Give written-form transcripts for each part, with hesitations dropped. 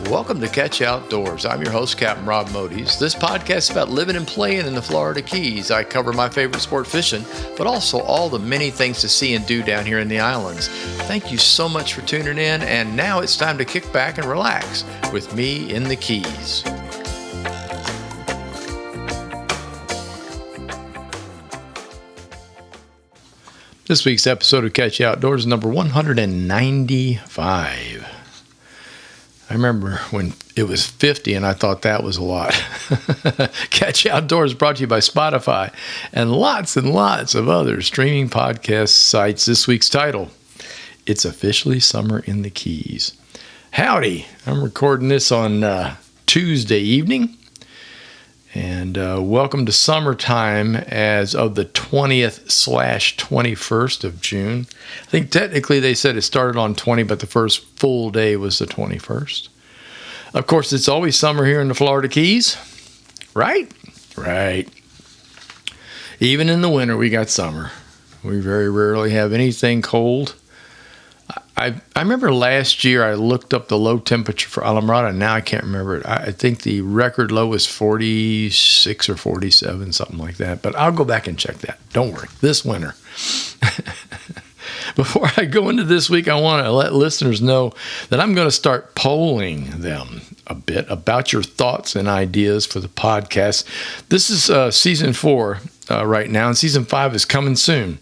Welcome to Catch Outdoors. I'm your host, Captain Rob Modies. This podcast is about living and playing in the Florida Keys. I cover my favorite sport, fishing, but also all the many things to see and do down here in the islands. Thank you so much for tuning in, and now it's time to kick back and relax with me in the Keys. This week's episode of Catch Outdoors is number 195. I remember when it was 50 and I thought that was a lot. Catch Outdoors brought to you by Spotify and lots of other streaming podcast sites. This week's title, It's Officially Summer in the Keys. Howdy, I'm recording this on Tuesday evening. And welcome to summertime as of the 20th/21st of June. I think technically they said it started on 20, but the first full day was the 21st. Of course, it's always summer here in the Florida Keys, right? Right. Even in the winter, we got summer. We very rarely have anything cold. I remember last year I looked up the low temperature for Alamorada, and now I can't remember it. I think the record low was 46 or 47, something like that. But I'll go back and check that. Don't worry. This winter. Before I go into this week, I want to let listeners know that I'm going to start polling them a bit about your thoughts and ideas for the podcast. This is season 4 right now, and season 5 is coming soon.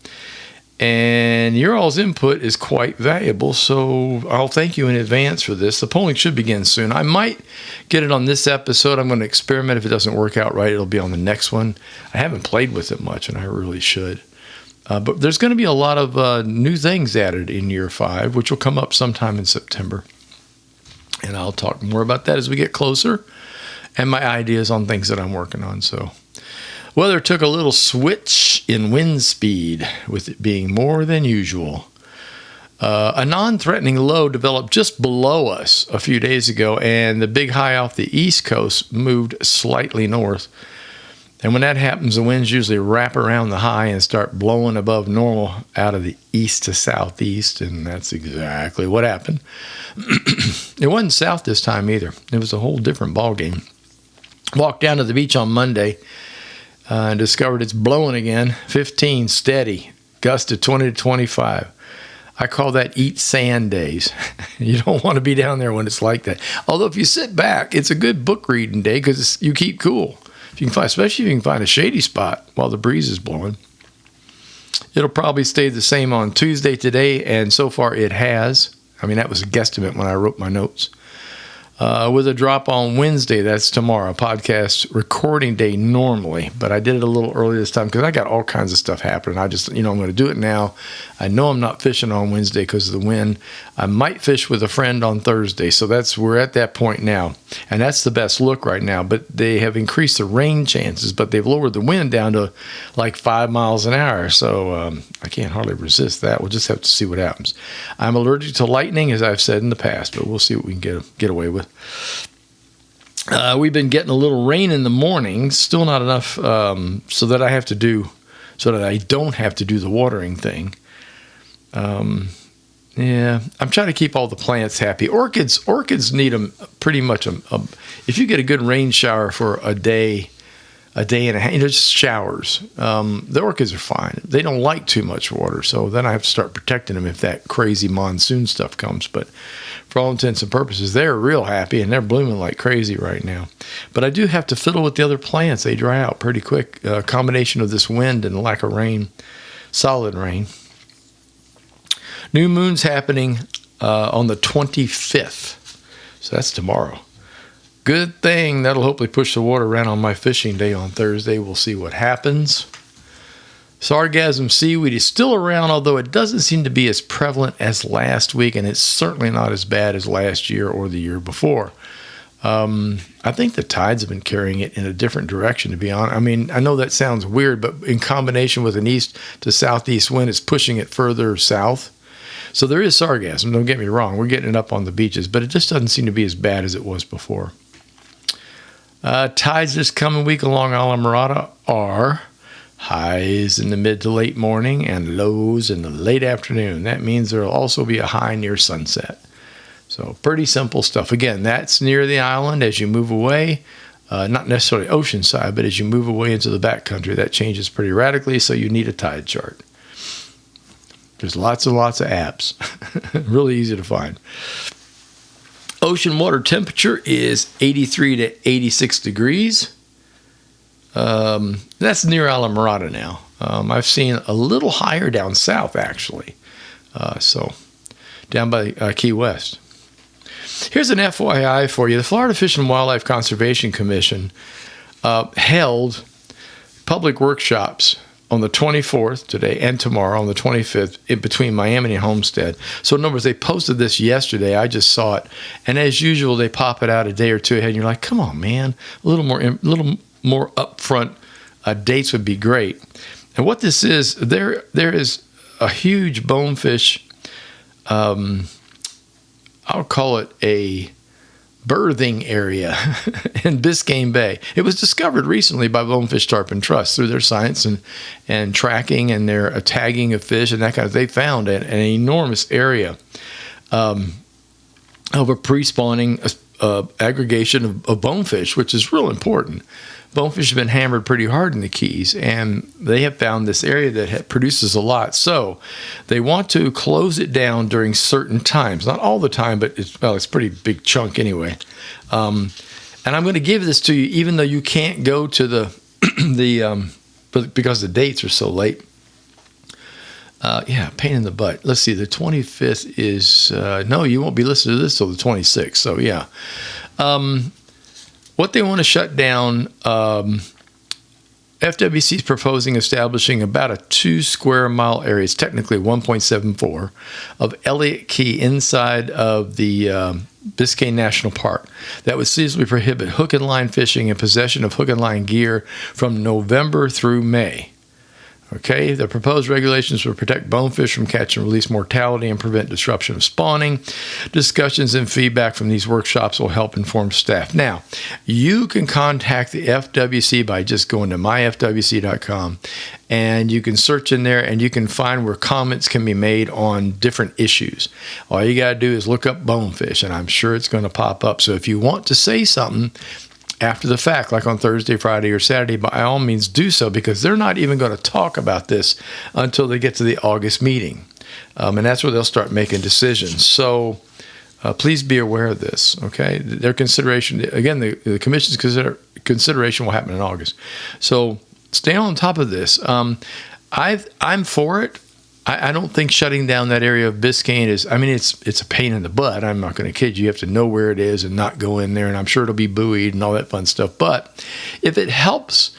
And your all's input is quite valuable, so I'll thank you in advance for this. The polling should begin soon. I might get it on this episode. I'm going to experiment. If it doesn't work out right, it'll be on the next one. I haven't played with it much, and I really should. But there's going to be a lot of new things added in year 5, which will come up sometime in September. And I'll talk more about that as we get closer, and my ideas on things that I'm working on. So weather took a little switch in wind speed, with it being more than usual. A non-threatening low developed just below us a few days ago, and the big high off the east coast moved slightly north. And when that happens, the winds usually wrap around the high and start blowing above normal out of the east to southeast, and that's exactly what happened. It wasn't south this time either. It was a whole different ballgame. Walked down to the beach on Monday, and discovered it's blowing again, 15 steady, gust of 20 to 25. I call that eat sand days. You don't want to be down there when it's like that. Although if you sit back, it's a good book reading day because you keep cool. If you can find, especially if you can find a shady spot while the breeze is blowing. It'll probably stay the same on Tuesday today, and so far it has. I mean, that was a guesstimate when I wrote my notes. With a drop on Wednesday, that's tomorrow, podcast recording day normally, but I did it a little early this time because I got all kinds of stuff happening. I just, I'm going to do it now. I know I'm not fishing on Wednesday because of the wind. I might fish with a friend on Thursday, so we're at that point now, and that's the best look right now, but they have increased the rain chances, but they've lowered the wind down to like 5 miles an hour, so I can't hardly resist that. We'll just have to see what happens. I'm allergic to lightning, as I've said in the past, but we'll see what we can get away with. We've been getting a little rain in the morning, still not enough so that I don't have to do the watering thing. I'm trying to keep all the plants happy. Orchids need pretty much if you get a good rain shower for a day and a half, just showers. The orchids are fine. They don't like too much water, so then I have to start protecting them if that crazy monsoon stuff comes. But for all intents and purposes, they're real happy, and they're blooming like crazy right now. But I do have to fiddle with the other plants. They dry out pretty quick. A combination of this wind and lack of rain, solid rain. New moon's happening on the 25th, so that's tomorrow. Good thing. That'll hopefully push the water around on my fishing day on Thursday. We'll see what happens. Sargassum seaweed is still around, although it doesn't seem to be as prevalent as last week, and it's certainly not as bad as last year or the year before. I think the tides have been carrying it in a different direction, to be honest. I mean, I know that sounds weird, but in combination with an east to southeast wind, it's pushing it further south. So there is sargassum, don't get me wrong. We're getting it up on the beaches, but it just doesn't seem to be as bad as it was before. Tides this coming week along Alamorada are highs in the mid to late morning and lows in the late afternoon. That means there will also be a high near sunset. So pretty simple stuff. Again, that's near the island. As you move away, not necessarily oceanside, but as you move away into the backcountry, that changes pretty radically, so you need a tide chart. There's lots and lots of apps. Really easy to find. Ocean water temperature is 83 to 86 degrees. That's near Islamorada now. I've seen a little higher down south, actually. So down by Key West. Here's an FYI for you. The Florida Fish and Wildlife Conservation Commission held public workshops on the 24th, today, and tomorrow on the 25th, in between Miami and Homestead. So in other words, they posted this yesterday. I just saw it. And as usual, they pop it out a day or two ahead. And you're like, come on, man. A little more upfront dates would be great. And what this is, there is a huge bonefish, I'll call it a birthing area in Biscayne Bay. It was discovered recently by Bonefish Tarpon Trust through their science and tracking and their tagging of fish and that kind of. They found an enormous area of a pre-spawning aggregation of bonefish, which is real important. Bonefish have been hammered pretty hard in the Keys, and they have found this area that produces a lot. So they want to close it down during certain times. Not all the time, but it's a pretty big chunk anyway. And I'm going to give this to you, even though you can't go to because the dates are so late. Pain in the butt. Let's see, the 25th is, no, you won't be listening to this till the 26th. So, yeah. What they want to shut down, FWC is proposing establishing about a 2 square mile area. It's technically 1.74 of Elliott Key inside of the Biscayne National Park that would seasonally prohibit hook and line fishing and possession of hook and line gear from November through May. Okay, the proposed regulations will protect bonefish from catch and release mortality and prevent disruption of spawning. Discussions and feedback from these workshops will help inform staff. Now, you can contact the FWC by just going to myfwc.com, and you can search in there and you can find where comments can be made on different issues. All you got to do is look up bonefish, and I'm sure it's going to pop up. So if you want to say something after the fact, like on Thursday, Friday, or Saturday, by all means do so, because they're not even going to talk about this until they get to the August meeting. And that's where they'll start making decisions. So please be aware of this, okay? Their consideration, again, the commission's consideration will happen in August. So stay on top of this. I'm for it. I don't think shutting down that area of Biscayne is, it's a pain in the butt. I'm not going to kid you. You have to know where it is and not go in there, and I'm sure it'll be buoyed and all that fun stuff. But if it helps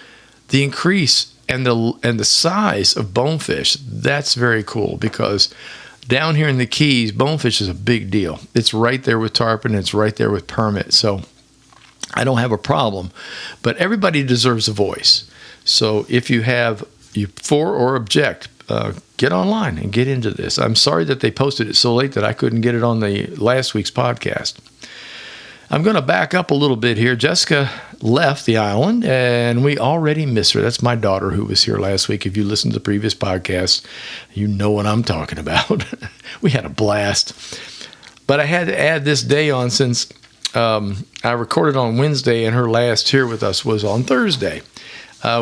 the increase and the size of bonefish, that's very cool, because down here in the Keys, bonefish is a big deal. It's right there with tarpon. It's right there with permit. So I don't have a problem, but everybody deserves a voice. So if you for or object, get online and get into this. I'm sorry that they posted it so late that I couldn't get it on the last week's podcast. I'm going to back up a little bit here. Jessica left the island, and we already miss her. That's my daughter who was here last week. If you listened to the previous podcast, you know what I'm talking about. We had a blast. But I had to add this day on since I recorded on Wednesday, and her last here with us was on Thursday.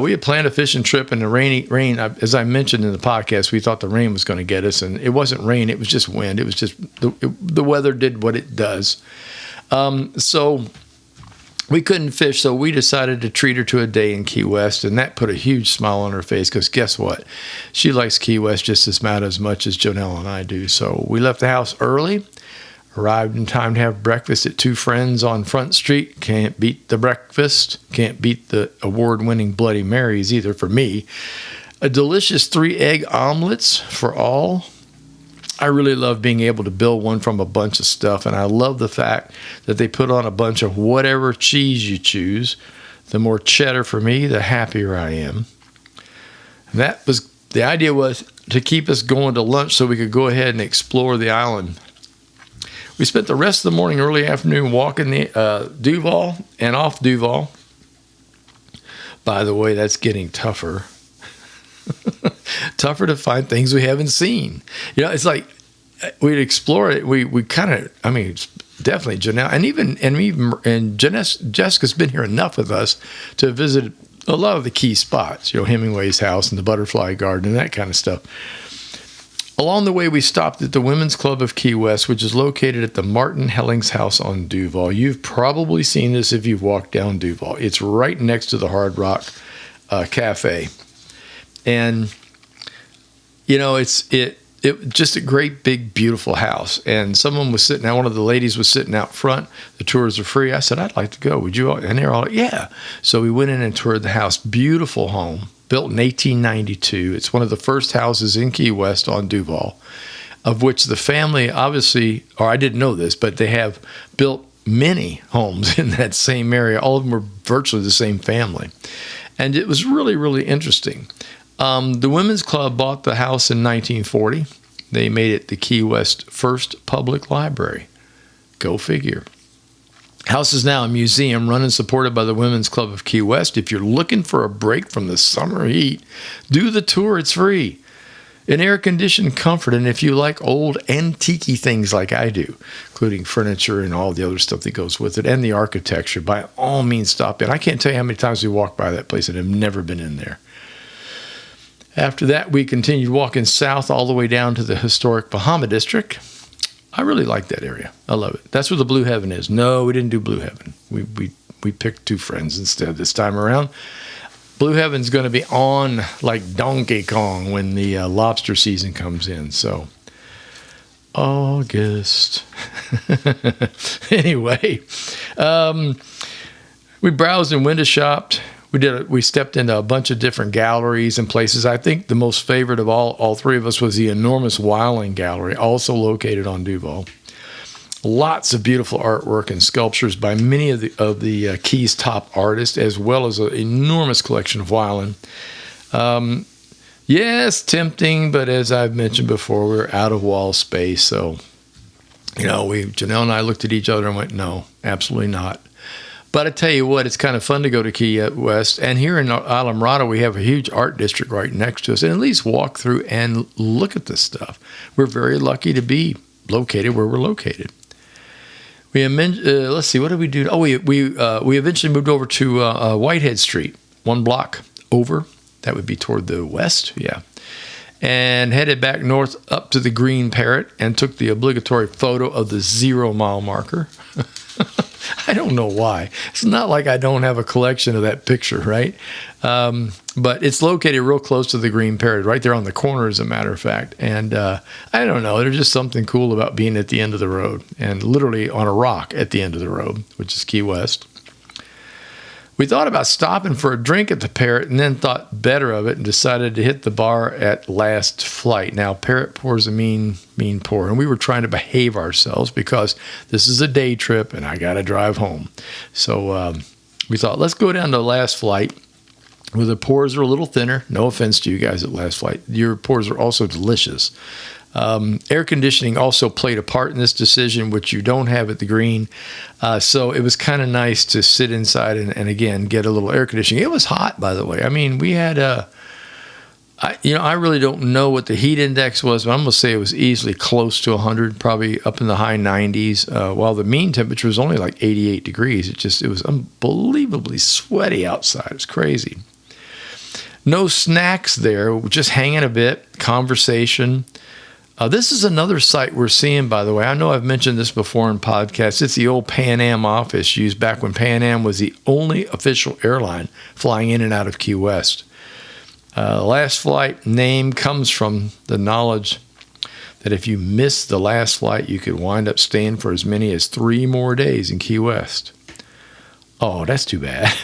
We had planned a fishing trip, and the rain, as I mentioned in the podcast, we thought the rain was going to get us, and it wasn't rain, it was just wind. It was just, the weather did what it does. So we couldn't fish, so we decided to treat her to a day in Key West, and that put a huge smile on her face, because guess what? She likes Key West just as much as Jonelle and I do. So we left the house early, arrived in time to have breakfast at Two Friends on Front Street. Can't beat the breakfast. Can't beat the award-winning Bloody Marys either for me. A delicious 3-egg omelets for all. I really love being able to build one from a bunch of stuff, and I love the fact that they put on a bunch of whatever cheese you choose. The more cheddar for me, the happier I am. And the idea was to keep us going to lunch so we could go ahead and explore the island. We spent the rest of the morning, early afternoon, walking the Duval and off Duval. By the way, that's getting tougher. Tougher to find things we haven't seen. It's like we'd explore it. We kind of, I mean, it's definitely Janelle, and Jessica's been here enough with us to visit a lot of the key spots, Hemingway's house and the Butterfly Garden and that kind of stuff. Along the way, we stopped at the Women's Club of Key West, which is located at the Martin Hellings House on Duval. You've probably seen this if you've walked down Duval. It's right next to the Hard Rock Cafe. And, it just a great, big, beautiful house. And someone was sitting out, one of the ladies was sitting out front. The tours are free. I said, I'd like to go. Would you? And they're all like, yeah. So we went in and toured the house. Beautiful home. Built in 1892. It's one of the first houses in Key West on Duval, of which the family obviously, or I didn't know this, but they have built many homes in that same area. All of them were virtually the same family. And it was really, really interesting. The Women's Club bought the house in 1940. They made it the Key West first public library. Go figure. House is now a museum run and supported by the Women's Club of Key West. If you're looking for a break from the summer heat, do the tour. It's free. In air-conditioned comfort, and if you like old antique things like I do, including furniture and all the other stuff that goes with it, and the architecture, by all means stop in. I can't tell you how many times we walked by that place and have never been in there. After that, we continued walking south all the way down to the historic Bahama District. I really like that area. I love it. That's where the Blue Heaven is. No, we didn't do Blue Heaven. We picked two friends instead this time around. Blue Heaven's going to be on like Donkey Kong when the lobster season comes in. So, August. Anyway, we browsed and window shopped. We stepped into a bunch of different galleries and places. I think the most favorite of all three of us was the enormous Weiland Gallery, also located on Duval. Lots of beautiful artwork and sculptures by many of the Key's top artists, as well as an enormous collection of Weiland. Yes, tempting, but as I've mentioned before, we're out of wall space. So, Janelle and I looked at each other and went, no, absolutely not. But I tell you what, it's kind of fun to go to Key West. And here in Islamorada, we have a huge art district right next to us. And at least walk through and look at this stuff. We're very lucky to be located where we're located. Let's see, what did we do? Oh, we eventually moved over to Whitehead Street, one block over. That would be toward the west, yeah. And headed back north up to the Green Parrot and took the obligatory photo of the 0 mile marker. I don't know why. It's not like I don't have a collection of that picture, right? But it's located real close to the Green Parrot, right there on the corner, as a matter of fact. And I don't know. There's just something cool about being at the end of the road and literally on a rock at the end of the road, which is Key West. We thought about stopping for a drink at the Parrot and then thought better of it and decided to hit the bar at Last Flight. Now, Parrot pours a mean pour, and we were trying to behave ourselves because this is a day trip and I got to drive home. So we thought, let's go down to Last Flight where the pours are a little thinner. No offense to you guys at Last Flight. Your pours are also delicious. Air conditioning also played a part in this decision, which you don't have at the Green. So it was kind of nice to sit inside and again, get a little air conditioning. It was hot, by the way. I mean, we had I really don't know what the heat index was, but I'm going to say it was easily close to 100, probably up in the high 90s, while the mean temperature was only like 88 degrees. It was unbelievably sweaty outside. It was crazy. No snacks there, just hanging a bit, conversation. This is another site we're seeing, by the way. I know I've mentioned this before in podcasts. It's the old Pan Am office used back when Pan Am was the only official airline flying in and out of Key West. Last Flight name comes from the knowledge that if you miss the last flight, you could wind up staying for as many as 3 more days in Key West. Oh, that's too bad.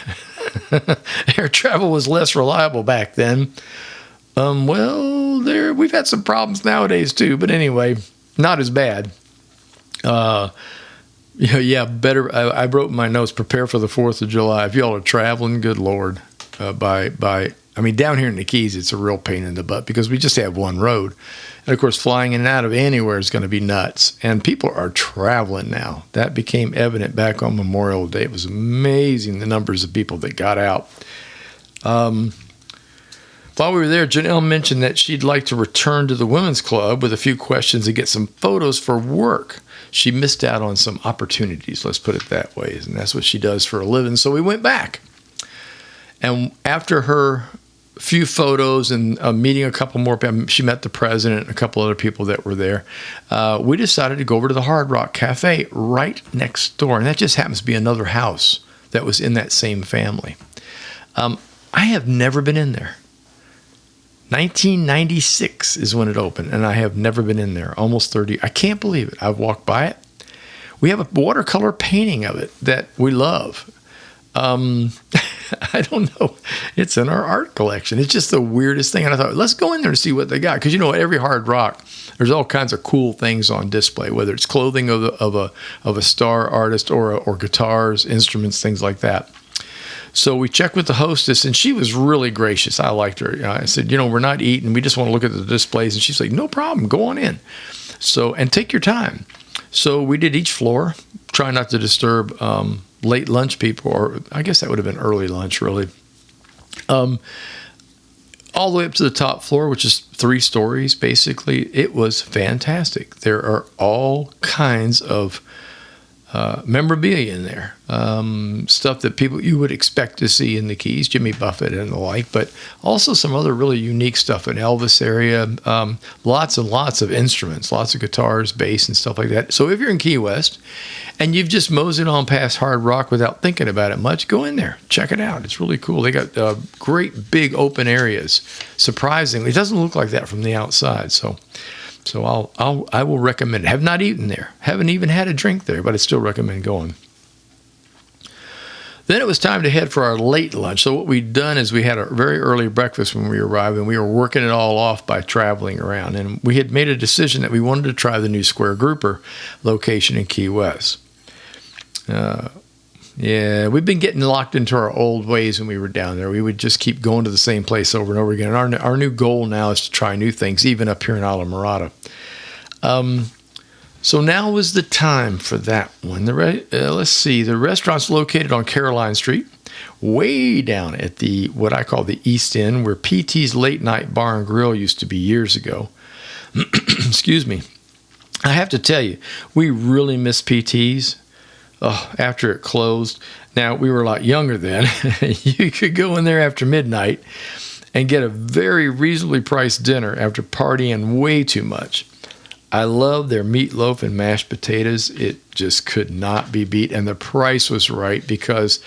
Air travel was less reliable back then. We've had some problems nowadays too, but anyway, not as bad. Better. I wrote in my notes, prepare for the 4th of July. If y'all are traveling, good Lord, down here in the Keys, it's a real pain in the butt because we just have one road. And of course, flying in and out of anywhere is going to be nuts. And people are traveling now. That became evident back on Memorial Day. It was amazing the numbers of people that got out. While we were there, Janelle mentioned that she'd like to return to the women's club with a few questions and get some photos for work. She missed out on some opportunities, let's put it that way, and that's what she does for a living. So we went back. And after her few photos and meeting a couple more people, she met the president and a couple other people that were there, we decided to go over to the Hard Rock Cafe right next door. And that just happens to be another house that was in that same family. I have never been in there. 1996 is when it opened, and I have never been in there. Almost 30. I can't believe it. I've walked by it. We have a watercolor painting of it that we love. I don't know. It's in our art collection. It's just the weirdest thing. And I thought, let's go in there and see what they got. Because, every Hard Rock, there's all kinds of cool things on display, whether it's clothing of a star artist or guitars, instruments, things like that. So we checked with the hostess, and she was really gracious. I liked her. I said, we're not eating. We just want to look at the displays. And she's like, no problem. Go on in. So, and take your time. So we did each floor, try not to disturb late lunch people, or I guess that would have been early lunch, really. All the way up to the top floor, which is 3 stories, basically. It was fantastic. There are all kinds of memorabilia in there, stuff that you would expect to see in the Keys, Jimmy Buffett and the like, but also some other really unique stuff in Elvis area, lots and lots of instruments, lots of guitars, bass, and stuff like that. So if you're in Key West and you've just moseyed on past Hard Rock without thinking about it much, go in there, check it out. It's really cool. They got great big open areas. Surprisingly, it doesn't look like that from the outside. So I will recommend it. Have not eaten there. Haven't even had a drink there, but I still recommend going. Then it was time to head for our late lunch. So what we'd done is we had a very early breakfast when we arrived, and we were working it all off by traveling around. And we had made a decision that we wanted to try the new Square Grouper location in Key West. Yeah, we've been getting locked into our old ways when we were down there. We would just keep going to the same place over and over again. And our new goal now is to try new things, even up here in Islamorada. So now was the time for that one. Let's see. The restaurant's located on Caroline Street, way down at what I call the East End, where PT's Late Night Bar and Grill used to be years ago. Excuse me. I have to tell you, we really miss PT's. After it closed. Now, we were a lot younger then. You could go in there after midnight and get a very reasonably priced dinner after partying way too much. I love their meatloaf and mashed potatoes. It just could not be beat. And the price was right, because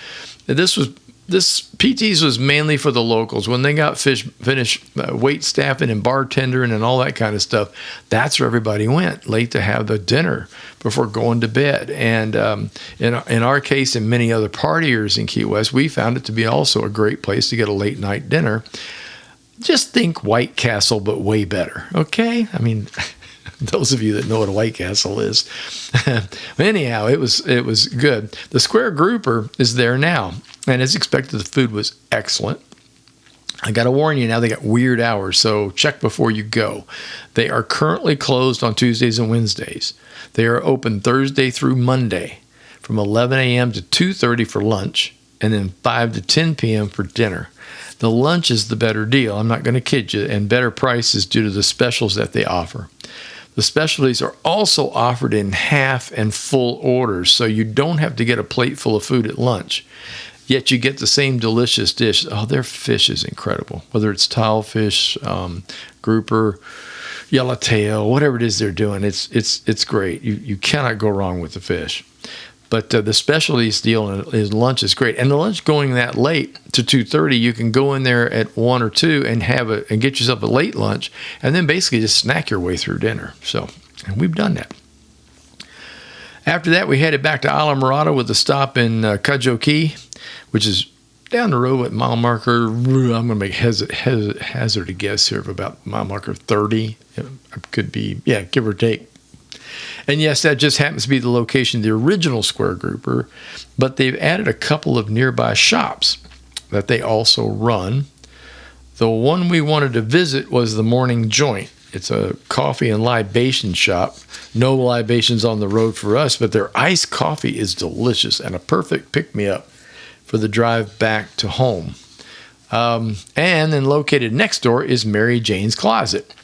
this PT's was mainly for the locals. When they got finished wait staffing and bartending and all that kind of stuff, that's where everybody went late to have the dinner before going to bed. And in our case, and many other partiers in Key West, we found it to be also a great place to get a late night dinner. Just think White Castle, but way better. Okay? I mean, those of you that know what a White Castle is. Anyhow, it was good. The Square Grouper is there now, and as expected, the food was excellent. I got to warn you now, they got weird hours, so check before you go. They are currently closed on Tuesdays and Wednesdays. They are open Thursday through Monday from 11 a.m. to 2:30 for lunch, and then 5 to 10 p.m. for dinner. The lunch is the better deal, I'm not going to kid you, and better prices due to the specials that they offer. The specialties are also offered in half and full orders, so you don't have to get a plate full of food at lunch. Yet you get the same delicious dish. Oh, their fish is incredible. Whether it's tilefish, grouper, yellowtail, whatever it is they're doing, it's great. You cannot go wrong with the fish. But the specialties deal is lunch is great. And the lunch going that late to 2:30, you can go in there at 1 or 2 and and get yourself a late lunch, and then basically just snack your way through dinner. So, and we've done that. After that, we headed back to Islamorada with a stop in Cudjoe Key, which is down the road at mile marker. I'm going to make hazard a guess here of about mile marker 30. It could be, give or take. And yes, that just happens to be the location of the original Square Grouper, but they've added a couple of nearby shops that they also run. The one we wanted to visit was the Morning Joint. It's a coffee and libation shop. No libations on the road for us, but their iced coffee is delicious and a perfect pick-me-up for the drive back to home. And then located next door is Mary Jane's Closet,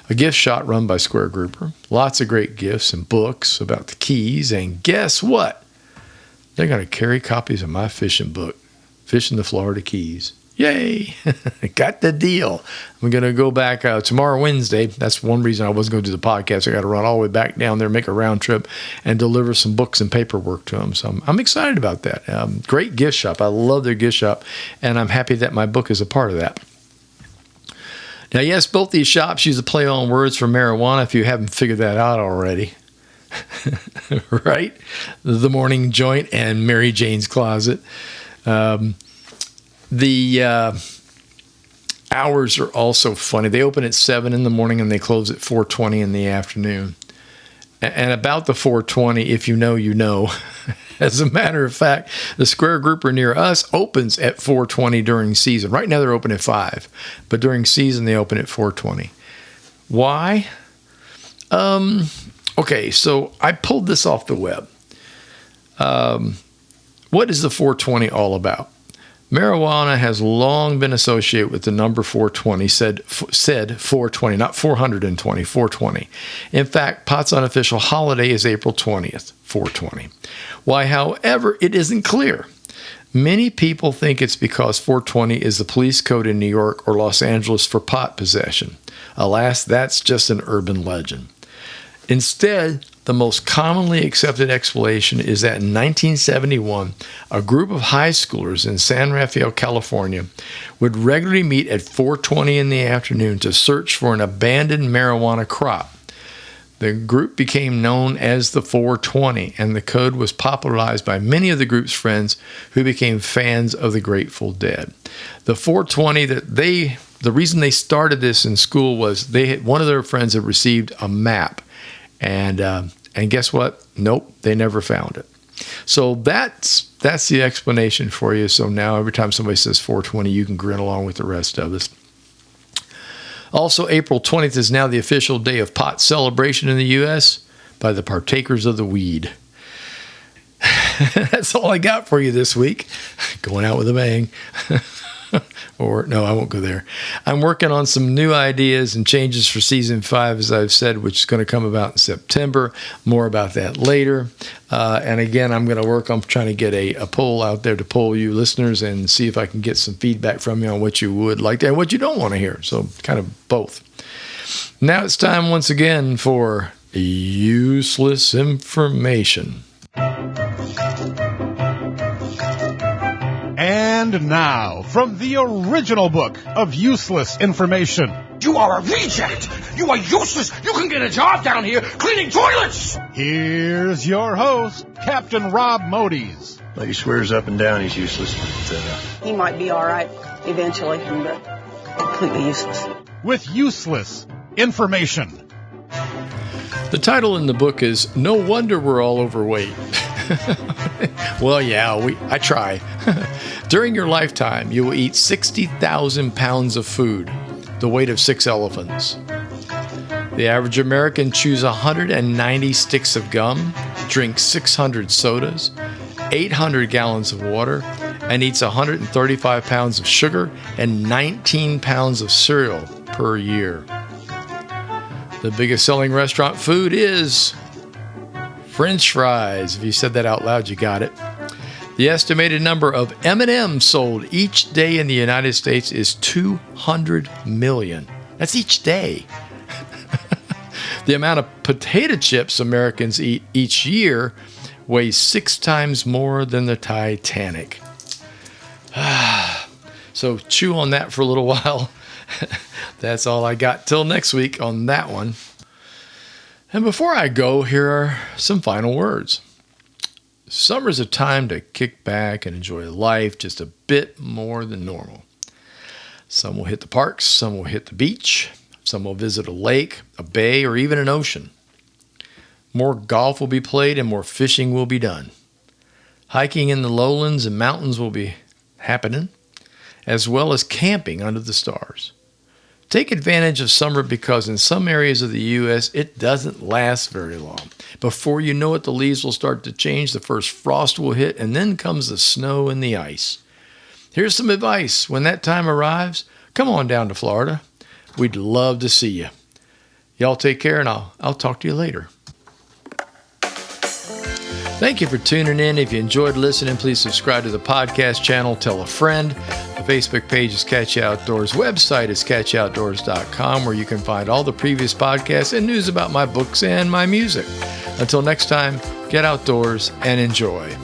a gift shop run by Square Grouper. Lots of great gifts and books about the Keys. And guess what? They're going to carry copies of my fishing book, Fishing the Florida Keys. Yay! Got the deal. I'm going to go back tomorrow, Wednesday. That's one reason I wasn't going to do the podcast. I got to run all the way back down there, make a round trip, and deliver some books and paperwork to them. So I'm excited about that. Great gift shop. I love their gift shop, and I'm happy that my book is a part of that. Now, yes, both these shops use a play on words for marijuana, if you haven't figured that out already. Right? The Morning Joint and Mary Jane's Closet. The hours are also funny. They open at 7 in the morning and they close at 4:20 in the afternoon. And about the 4:20, if you know, you know. As a matter of fact, the Square Grouper near us opens at 4:20 during season. Right now they're open at 5, but during season they open at 4:20. Why? Okay, so I pulled this off the web. What is the 420 all about? Marijuana has long been associated with the number 420, said 420, not 420, 420. In fact, pot's unofficial holiday is April 20th, 420. Why, however, it isn't clear. Many people think it's because 420 is the police code in New York or Los Angeles for pot possession. Alas, that's just an urban legend. Instead, the most commonly accepted explanation is that in 1971, a group of high schoolers in San Rafael, California, would regularly meet at 4:20 in the afternoon to search for an abandoned marijuana crop. The group became known as the 420, and the code was popularized by many of the group's friends who became fans of the Grateful Dead. The 420, the reason they started this in school was one of their friends had received a map. And guess what? Nope, they never found it. So that's the explanation for you. So now every time somebody says 420, you can grin along with the rest of us. Also, April 20th is now the official day of pot celebration in the U.S. by the partakers of the weed. That's all I got for you this week. Going out with a bang. Or, no, I won't go there. I'm working on some new ideas and changes for Season 5, as I've said, which is going to come about in September. More about that later. And again, I'm going to work on trying to get a poll out there to poll you listeners and see if I can get some feedback from you on what you would like to and what you don't want to hear. So kind of both. Now it's time once again for useless information. And now, from the original book of useless information. You are a reject! You are useless! You can get a job down here cleaning toilets! Here's your host, Captain Rob Modies. Well, he swears up and down he's useless, but he might be all right eventually, but completely useless. With useless information. The title in the book is No Wonder We're All Overweight. Well, yeah, I try. During your lifetime, you will eat 60,000 pounds of food, the weight of 6 elephants. The average American chews 190 sticks of gum, drinks 600 sodas, 800 gallons of water, and eats 135 pounds of sugar and 19 pounds of cereal per year. The biggest selling restaurant food is French fries. If you said that out loud, you got it. The estimated number of M&Ms sold each day in the United States is 200 million. That's each day. The amount of potato chips Americans eat each year weighs 6 times more than the Titanic. So chew on that for a little while. That's all I got till next week on that one. And before I go, here are some final words. Summer's a time to kick back and enjoy life just a bit more than normal. Some will hit the parks, some will hit the beach, some will visit a lake, a bay, or even an ocean. More golf will be played and more fishing will be done. Hiking in the lowlands and mountains will be happening, as well as camping under the stars. Take advantage of summer because in some areas of the U.S., it doesn't last very long. Before you know it, the leaves will start to change, the first frost will hit, and then comes the snow and the ice. Here's some advice. When that time arrives, come on down to Florida. We'd love to see you. Y'all take care, and I'll talk to you later. Thank you for tuning in. If you enjoyed listening, please subscribe to the podcast channel. Tell a friend. The Facebook page is Catch Outdoors. Website is catchoutdoors.com, where you can find all the previous podcasts and news about my books and my music. Until next time, get outdoors and enjoy.